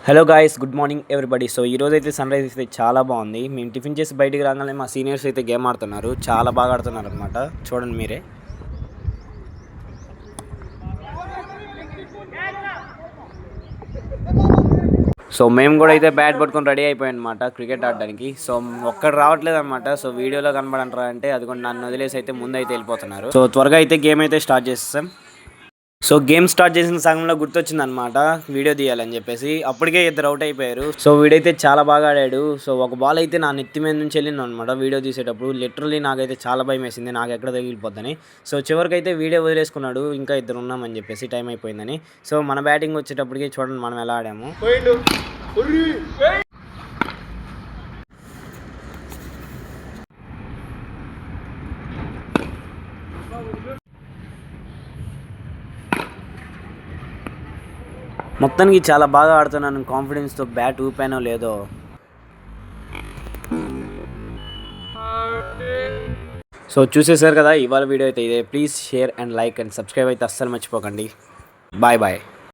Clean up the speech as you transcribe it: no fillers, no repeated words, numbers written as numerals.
Hello guys, good morning everybody. So ఈరోజు అయితే sun rise అయితే చాలా బాగుంది. మేము టిఫిన్ చేసి బయటికి రాగానే మా సీనియర్స్ అయితే గేమ్ ఆడుతున్నారు. చాలా బాగా ఆడుతున్నారు అనమాట. చూడండి మీరే. సో మేము కూడా అయితే బ్యాట్ పట్టుకొని రెడీ అయిపోయాం అనమాట క్రికెట్ ఆడడానికి. సో ఒక్కడు రావట్లేదు అనమాట. సో వీడియోలో కనబడంటారా అంటే అది కూడా నన్ను వదిలేసి అయితే ముందు అయితే వెళ్ళిపోతున్నారు. సో త్వరగా అయితే గేమ్ అయితే స్టార్ట్ చేస్తాం. సో గేమ్ స్టార్ట్ చేసిన సగంలో గుర్తొచ్చింది అనమాట వీడియో తీయాలని చెప్పేసి. అప్పటికే ఇద్దరు అవుట్ అయిపోయారు. సో వీడైతే చాలా బాగా ఆడాడు. సో ఒక బాల్ అయితే నా నెత్తి మీద నుంచి వెళ్ళింది అనమాట వీడియో తీసేటప్పుడు. లిటరలీ నాకైతే చాలా భయం వేసింది, నాకు ఎక్కడ తగిలిపోద్దని. సో చివరికైతే వీడియో వదిలేసుకున్నాడు, ఇంకా ఇద్దరు ఉన్నామని చెప్పేసి, టైం అయిపోయిందని. సో మన బ్యాటింగ్ వచ్చేటప్పటికి చూడండి మనం ఎలా ఆడాము. మొత్తానికి చాలా బాగా ఆడుతున్నాను, కాన్ఫిడెన్స్తో బ్యాట్ ఊపానో లేదో. సో చూసేసారు కదా ఇవాళ వీడియో అయితే ఇదే. Please share and like and subscribe అయితే అస్సలు మర్చిపోకండి. Bye bye.